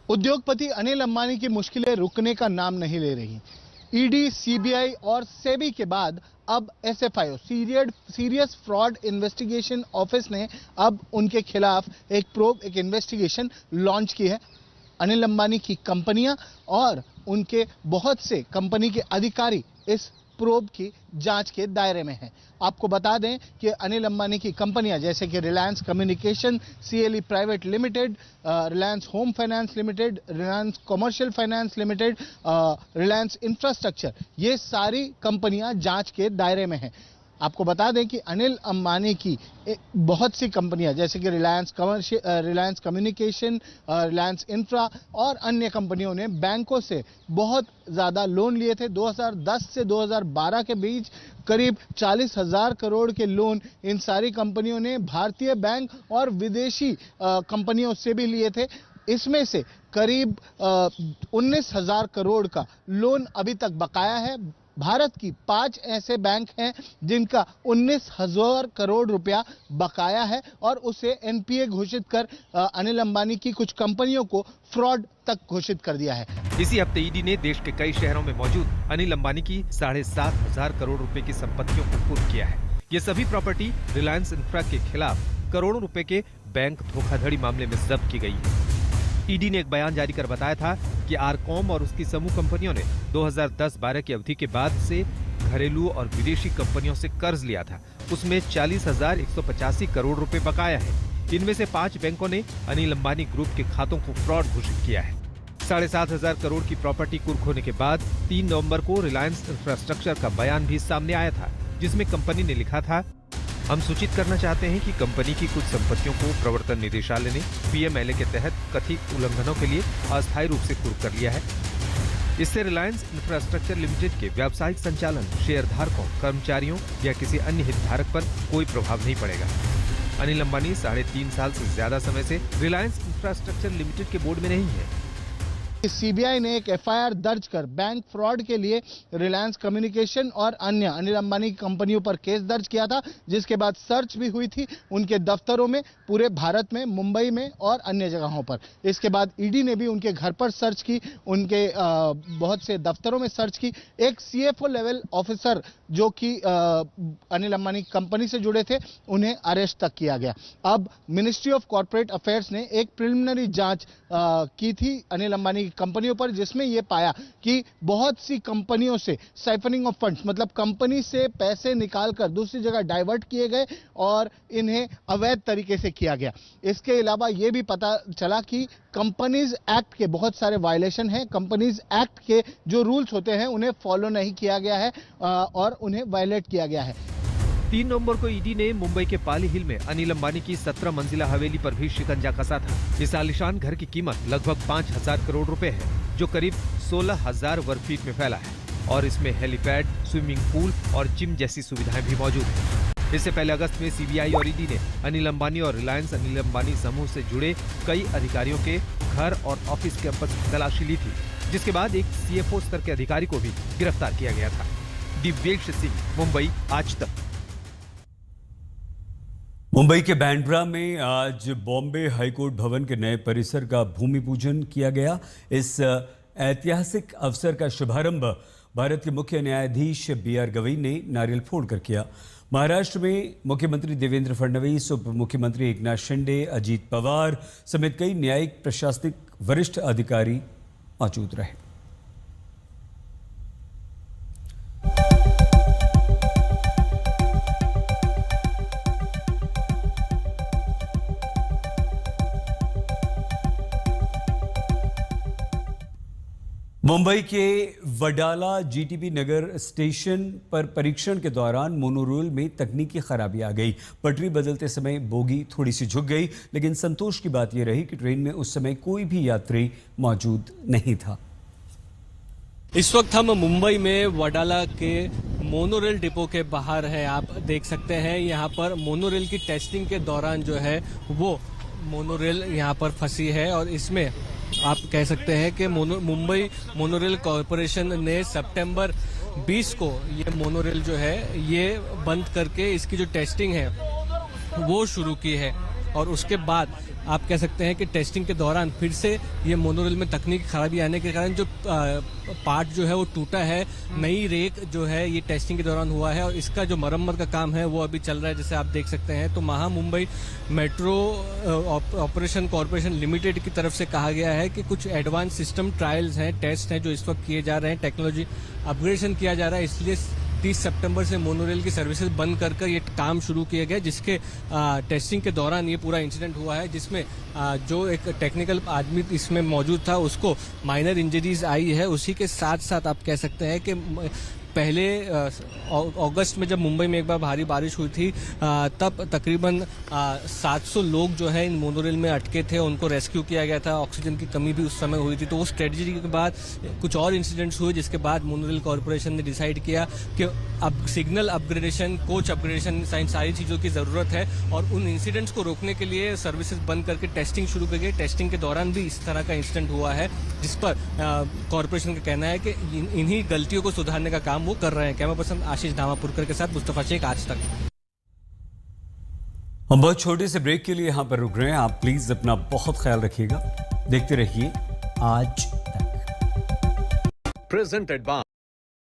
उद्योगपति अनिल अंबानी की मुश्किलें रुकने का नाम नहीं ले रही। ईडी, सीबीआई और सेबी के बाद अब SFIO serious fraud investigation office ने अब उनके खिलाफ एक इन्वेस्टिगेशन लॉन्च की है। अनिल अंबानी की कंपनियां और उनके बहुत से कंपनी के अधिकारी इस प्रोब की जांच के दायरे में हैं। आपको बता दें कि अनिल अंबानी की कंपनियां जैसे कि Reliance communication, CLE private limited, Reliance home finance limited, Reliance commercial finance limited, Reliance infrastructure, ये सारी कंपनियां जांच के दायरे में हैं। आपको बता दें कि अनिल अंबानी की बहुत सी कंपनियां जैसे कि रिलायंस कम्युनिकेशन, रिलायंस इंफ्रा और अन्य कंपनियों ने बैंकों से बहुत ज़्यादा लोन लिए थे। 2010 से 2012 के बीच करीब 40,000 करोड़ के लोन इन सारी कंपनियों ने भारतीय बैंक और विदेशी कंपनियों से भी लिए थे। इसमें से करीब 19,000 करोड़ का लोन अभी तक बकाया है। भारत की 5 ऐसे बैंक हैं जिनका 19,000 करोड़ रुपया बकाया है और उसे एनपीए घोषित कर अनिल अंबानी की कुछ कंपनियों को फ्रॉड तक घोषित कर दिया है। इसी हफ्ते ईडी ने देश के कई शहरों में मौजूद अनिल अंबानी की 7,500 करोड़ रुपए की संपत्तियों को कुर्क किया है। ये सभी प्रॉपर्टी रिलायंस इंफ्रा के खिलाफ करोड़ों रुपए के बैंक धोखाधड़ी मामले में जब्त की गई है। ईडी ने एक बयान जारी कर बताया था कि आरकॉम और उसकी समूह कंपनियों ने 2010-12 की अवधि के बाद से घरेलू और विदेशी कंपनियों से कर्ज लिया था। उसमें 40,185 करोड़ रुपए बकाया है। इनमें से 5 बैंकों ने अनिल अंबानी ग्रुप के खातों को फ्रॉड घोषित किया है। 7,500 करोड़ की प्रॉपर्टी कुर्क होने के बाद 3 नवंबर को रिलायंस इंफ्रास्ट्रक्चर का बयान भी सामने आया था, जिसमें कंपनी ने लिखा था, हम सूचित करना चाहते हैं कि कंपनी की कुछ संपत्तियों को प्रवर्तन निदेशालय ने पीएमएलए के तहत कथित उल्लंघनों के लिए अस्थायी रूप से कुर्क कर लिया है। इससे रिलायंस इंफ्रास्ट्रक्चर लिमिटेड के व्यावसायिक संचालन, शेयर धारकों, कर्मचारियों या किसी अन्य हितधारक पर कोई प्रभाव नहीं पड़ेगा। अनिल अंबानी 3.5 साल से ज्यादा समय से रिलायंस इंफ्रास्ट्रक्चर लिमिटेड के बोर्ड में नहीं है। सीबीआई ने एक एफआईआर दर्ज कर बैंक फ्रॉड के लिए रिलायंस कम्युनिकेशन और अन्य अनिल अंबानी की कंपनियों पर केस दर्ज किया था, जिसके बाद सर्च भी हुई थी उनके दफ्तरों में, पूरे भारत में, मुंबई में और अन्य जगहों पर। इसके बाद ईडी ने भी उनके घर पर सर्च की, उनके बहुत से दफ्तरों में सर्च की। एक सीएफओ लेवल ऑफिसर जो कि अनिल अंबानी कंपनी से जुड़े थे, उन्हें अरेस्ट तक किया गया। अब मिनिस्ट्री ऑफ कॉर्पोरेट अफेयर्स ने एक प्रिलिमिनरी जांच की थी अनिल अंबानी कंपनियों पर, जिसमें यह पाया कि बहुत सी कंपनियों से साइफनिंग ऑफ फंड्स, मतलब कंपनी से पैसे निकालकर दूसरी जगह डाइवर्ट किए गए और इन्हें अवैध तरीके से किया गया। इसके अलावा यह भी पता चला कि कंपनीज एक्ट के बहुत सारे वायलेशन हैं। कंपनीज एक्ट के जो रूल्स होते हैं उन्हें फॉलो नहीं किया गया है और उन्हें वायलेट किया गया है। 3 नवंबर को ईडी ने मुंबई के पाली हिल में अनिल अंबानी की 17 मंजिला हवेली पर भी शिकंजा कसा था। इस आलीशान घर की कीमत लगभग 5,000 करोड़ रुपए है, जो करीब 16,000 वर्ग फीट में फैला है और इसमें हेलीपैड, स्विमिंग पूल और जिम जैसी सुविधाएं भी मौजूद हैं। इससे पहले अगस्त में सीबीआई और ईडी ने अनिल अंबानी और रिलायंस अनिल अंबानी समूह से जुड़े कई अधिकारियों के घर और ऑफिस कैंपस की तलाशी ली थी, जिसके बाद एक सीएफओ स्तर के अधिकारी को भी गिरफ्तार किया गया था। दिव्येश सिंह, मुंबई, आज तक। मुंबई के बांद्रा में आज बॉम्बे हाईकोर्ट भवन के नए परिसर का भूमि पूजन किया गया। इस ऐतिहासिक अवसर का शुभारंभ भारत के मुख्य न्यायाधीश बीआर गवई ने नारियल फोड़कर किया। महाराष्ट्र में मुख्यमंत्री देवेंद्र फडणवीस, उप मुख्यमंत्री एकनाथ शिंदे, अजीत पवार समेत कई न्यायिक प्रशासनिक वरिष्ठ अधिकारी मौजूद रहे। मुंबई के वडाला जीटीबी नगर स्टेशन पर परीक्षण के दौरान मोनोरेल में तकनीकी खराबी आ गई। पटरी बदलते समय बोगी थोड़ी सी झुक गई, लेकिन संतोष की बात यह रही कि ट्रेन में उस समय कोई भी यात्री मौजूद नहीं था। इस वक्त हम मुंबई में वडाला के मोनोरेल डिपो के बाहर है। आप देख सकते हैं यहाँ पर मोनोरेल की टेस्टिंग के दौरान जो है वो मोनोरेल यहाँ पर फंसी है और इसमें आप कह सकते हैं कि मुंबई मोनोरेल कॉरपोरेशन ने सितंबर 20 को ये मोनोरेल जो है ये बंद करके इसकी जो टेस्टिंग है वो शुरू की है। और उसके बाद आप कह सकते हैं कि टेस्टिंग के दौरान फिर से ये मोनोरेल में तकनीकी खराबी आने के कारण जो पार्ट जो है वो टूटा है। नई रेक जो है ये टेस्टिंग के दौरान हुआ है और इसका जो मरम्मत का काम है वो अभी चल रहा है, जैसे आप देख सकते हैं। तो महा Mumbai metro operation corporation limited की तरफ से कहा गया है कि कुछ एडवांस सिस्टम ट्रायल्स हैं, टेस्ट हैं जो इस वक्त किए जा रहे हैं, टेक्नोलॉजी अपग्रेडेशन किया जा रहा है, इसलिए 30 सितंबर से मोनोरेल की सर्विसेज बंद कर ये काम शुरू किया गया, जिसके टेस्टिंग के दौरान ये पूरा इंसिडेंट हुआ है, जिसमें जो एक टेक्निकल आदमी इसमें मौजूद था उसको माइनर इंजरीज आई है। उसी के साथ साथ आप कह सकते हैं कि पहले अगस्त में जब मुंबई में एक बार भारी बारिश हुई थी तब तकरीबन 700 लोग जो है इन मोनोरेल में अटके थे, उनको रेस्क्यू किया गया था। ऑक्सीजन की कमी भी उस समय हुई थी। तो वो स्ट्रेटजी के बाद कुछ और इंसिडेंट्स हुए, जिसके बाद मोनोरेल कॉरपोरेशन ने डिसाइड किया कि अब सिग्नल अपग्रेडेशन, कोच अपग्रेडेशन, सारी चीज़ों की ज़रूरत है और उन इंसिडेंट्स को रोकने के लिए सर्विसेज बंद करके टेस्टिंग शुरू कर गई। टेस्टिंग के दौरान भी इस तरह का इंसिडेंट हुआ है, जिस पर कॉरपोरेशन का कहना है कि इन्हीं गलतियों को सुधारने का काम वो कर रहे हैं। कैमरा पर्सन आशीष धामापुरकर के साथ मुस्तफा शेख, आज तक। हम बहुत छोटे से ब्रेक के लिए यहां पर रुक रहे हैं। आप प्लीज अपना बहुत ख्याल रखिएगा। देखते रहिए आज तक। Presented by